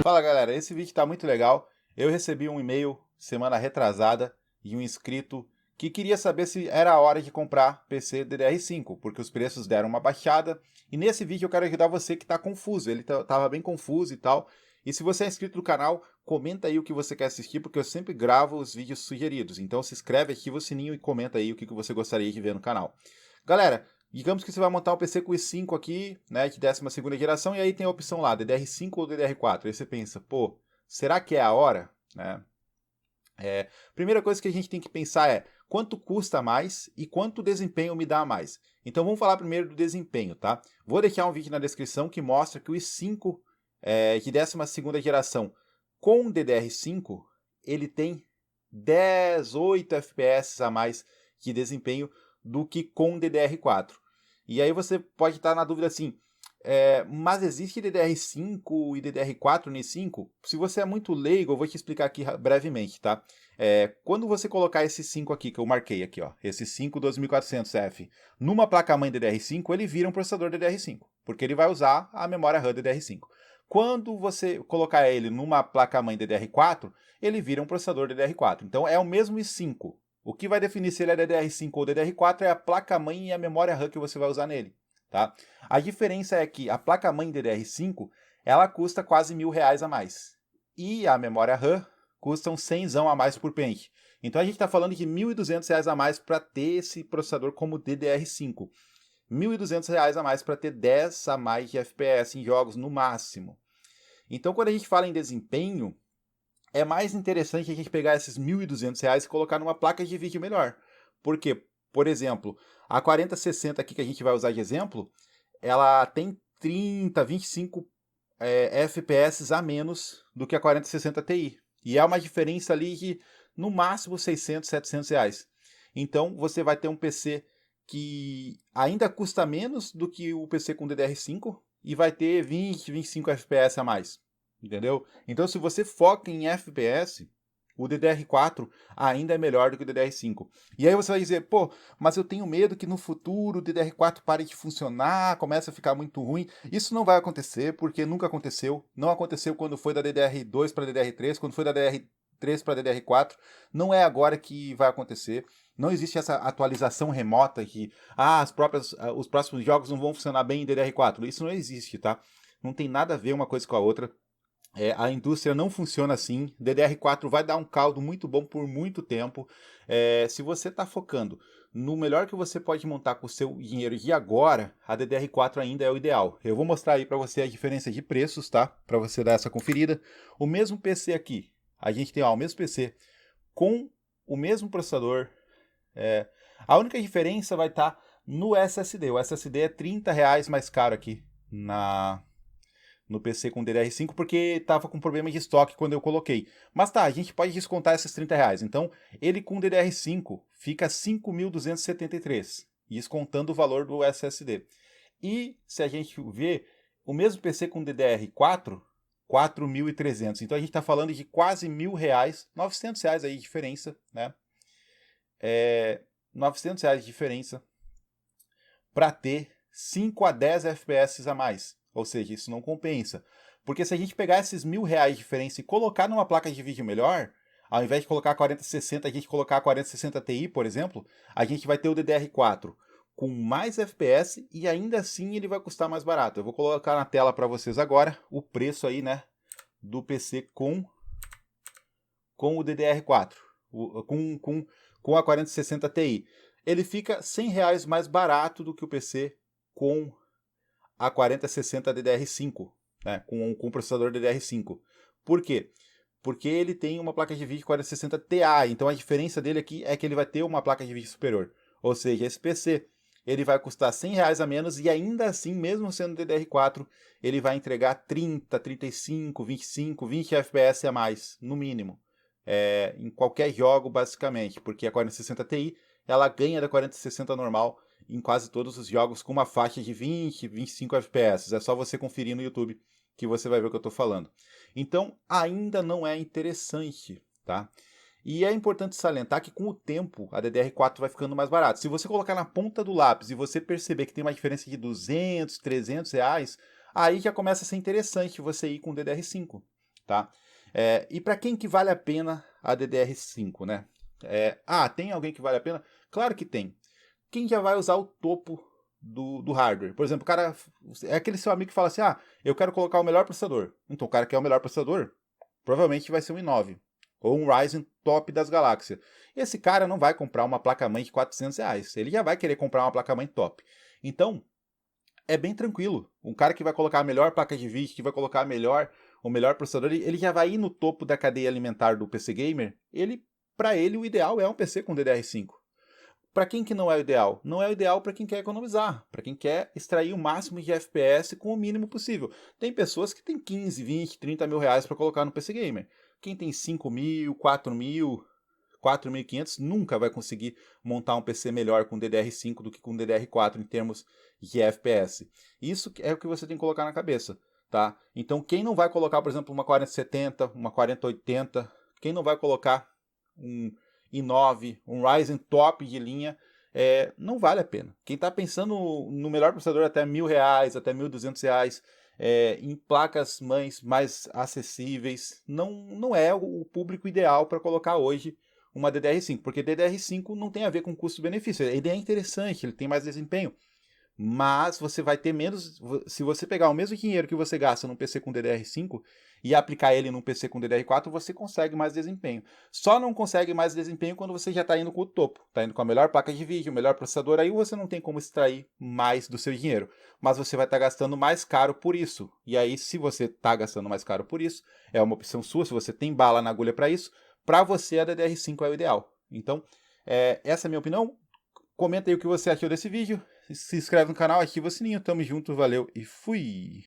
Fala galera, esse vídeo está muito legal. Eu recebi um e-mail semana retrasada de um inscrito que queria saber se era a hora de comprar PC DDR5, porque os preços deram uma baixada. E nesse vídeo eu quero ajudar você que está confuso, ele estava bem confuso e tal. E se você é inscrito no canal, comenta aí o que você quer assistir, porque eu sempre gravo os vídeos sugeridos. Então se inscreve, ativa o sininho e comenta aí o que você gostaria de ver no canal. Galera, digamos que você vai montar um PC com i5 aqui, né, de 12ª geração, e aí tem a opção lá, DDR5 ou DDR4. Aí você pensa, pô, será que é a hora? Né? Primeira coisa que a gente tem que pensar é quanto custa mais e quanto desempenho me dá a mais. Então vamos falar primeiro do desempenho, tá? Vou deixar um vídeo na descrição que mostra que o i5 de 12ª geração com DDR5, ele tem 18 FPS a mais de desempenho do que com DDR4. E aí você pode estar na dúvida assim, mas existe DDR5 e DDR4 no i5? Se você é muito leigo, eu vou te explicar aqui brevemente, tá? Quando você colocar esse 5 aqui, que eu marquei aqui, ó, esse 5 2400F, numa placa-mãe DDR5, ele vira um processador DDR5, porque ele vai usar a memória RAM DDR5. Quando você colocar ele numa placa-mãe DDR4, ele vira um processador DDR4. Então é o mesmo i5. O que vai definir se ele é DDR5 ou DDR4 é a placa-mãe e a memória RAM que você vai usar nele. Tá? A diferença é que a placa-mãe DDR5 ela custa quase R$1.000 a mais. E a memória RAM custa uns 100 a mais por pente. Então a gente está falando de R$1.200 a mais para ter esse processador como DDR5. R$1.200 a mais para ter 10 a mais de FPS em jogos no máximo. Então quando a gente fala em desempenho, é mais interessante a gente pegar esses R$1.200 e colocar numa placa de vídeo melhor. Por quê? Por exemplo, a 4060 aqui que a gente vai usar de exemplo, ela tem 30, 25 FPS a menos do que a 4060 Ti. E é uma diferença ali de, no máximo, R$600, R$700. Então, você vai ter um PC que ainda custa menos do que o PC com DDR5 e vai ter 20, 25 FPS a mais. Entendeu? Então, se você foca em FPS, o DDR4 ainda é melhor do que o DDR5. E aí você vai dizer, pô, mas eu tenho medo que no futuro o DDR4 pare de funcionar, comece a ficar muito ruim. Isso não vai acontecer, porque nunca aconteceu. Não aconteceu quando foi da DDR2 para DDR3, quando foi da DDR3 para DDR4. Não é agora que vai acontecer. Não existe essa atualização remota que os próximos jogos não vão funcionar bem em DDR4. Isso não existe, tá? Não tem nada a ver uma coisa com a outra. A indústria não funciona assim. DDR4 vai dar um caldo muito bom por muito tempo. Se você está focando no melhor que você pode montar com o seu dinheiro de agora, a DDR4 ainda é o ideal. Eu vou mostrar aí para você a diferença de preços, tá? Para você dar essa conferida. O mesmo PC aqui, a gente tem o mesmo PC com o mesmo processador. A única diferença vai estar no SSD. O SSD é R$30 mais caro aqui no PC com DDR5, porque estava com problema de estoque quando eu coloquei. Mas tá, a gente pode descontar esses R$30. Então, ele com DDR5 fica 5.273, descontando o valor do SSD. E se a gente ver, o mesmo PC com DDR4, 4.300. Então a gente está falando de quase R$1.000, R$900 aí de diferença, né? R$900 de diferença para ter 5 a 10 FPS a mais. Ou seja, isso não compensa. Porque se a gente pegar esses R$1.000 de diferença e colocar numa placa de vídeo melhor, ao invés de colocar a 4060, a gente colocar a 4060 Ti, por exemplo, a gente vai ter o DDR4 com mais FPS e ainda assim ele vai custar mais barato. Eu vou colocar na tela para vocês agora o preço aí, né, do PC com o DDR4, com a 4060 Ti. Ele fica R$100 mais barato do que o PC com a 4060 DDR5, né, com o processador DDR5. Por quê? Porque ele tem uma placa de vídeo 4060 Ti, então a diferença dele aqui é que ele vai ter uma placa de vídeo superior. Ou seja, esse PC ele vai custar R$100 a menos e ainda assim, mesmo sendo DDR4, ele vai entregar 30, 35, 25, 20 FPS a mais, no mínimo. Em qualquer jogo, basicamente, porque a 4060 Ti ela ganha da 4060 normal em quase todos os jogos com uma faixa de 20, 25 FPS. É só você conferir no YouTube que você vai ver o que eu estou falando. Então, ainda não é interessante, tá? E é importante salientar que com o tempo a DDR4 vai ficando mais barata. Se você colocar na ponta do lápis e você perceber que tem uma diferença de 200, 300 reais, aí já começa a ser interessante você ir com o DDR5, tá? E para quem que vale a pena a DDR5, né? Tem alguém que vale a pena? Claro que tem. Quem já vai usar o topo do hardware? Por exemplo, o cara é aquele seu amigo que fala assim, eu quero colocar o melhor processador. Então o cara quer o melhor processador? Provavelmente vai ser um i9 ou um Ryzen top das galáxias. Esse cara não vai comprar uma placa-mãe de 400 reais. Ele já vai querer comprar uma placa-mãe top. Então, é bem tranquilo. Um cara que vai colocar a melhor placa de vídeo, que vai colocar o melhor processador, ele já vai ir no topo da cadeia alimentar do PC Gamer. Para ele, o ideal é um PC com DDR5. Para quem que não é o ideal? Não é o ideal para quem quer economizar, para quem quer extrair o máximo de FPS com o mínimo possível. Tem pessoas que têm 15, 20, 30 mil reais para colocar no PC Gamer. Quem tem 5 mil, 4 mil, 4.500 nunca vai conseguir montar um PC melhor com DDR5 do que com DDR4 em termos de FPS. Isso é o que você tem que colocar na cabeça, tá? Então quem não vai colocar, por exemplo, uma 4070, uma 4080, quem não vai colocar um i9, um Ryzen top de linha, não vale a pena. Quem está pensando no melhor processador até R$ 1.000, até R$ 1.200, em placas mães mais acessíveis, não é o público ideal para colocar hoje uma DDR5, porque DDR5 não tem a ver com custo-benefício. Ele é interessante, ele tem mais desempenho, mas você vai ter menos. Se você pegar o mesmo dinheiro que você gasta num PC com DDR5 e aplicar ele num PC com DDR4, você consegue mais desempenho. Só não consegue mais desempenho quando você já está indo com o topo, está indo com a melhor placa de vídeo, o melhor processador, aí você não tem como extrair mais do seu dinheiro. Mas você vai estar gastando mais caro por isso. E aí, se você está gastando mais caro por isso, é uma opção sua, se você tem bala na agulha para isso, para você a DDR5 é o ideal. Então, essa é a minha opinião. Comenta aí o que você achou desse vídeo. Se inscreve no canal, ativa o sininho. Tamo junto, valeu e fui!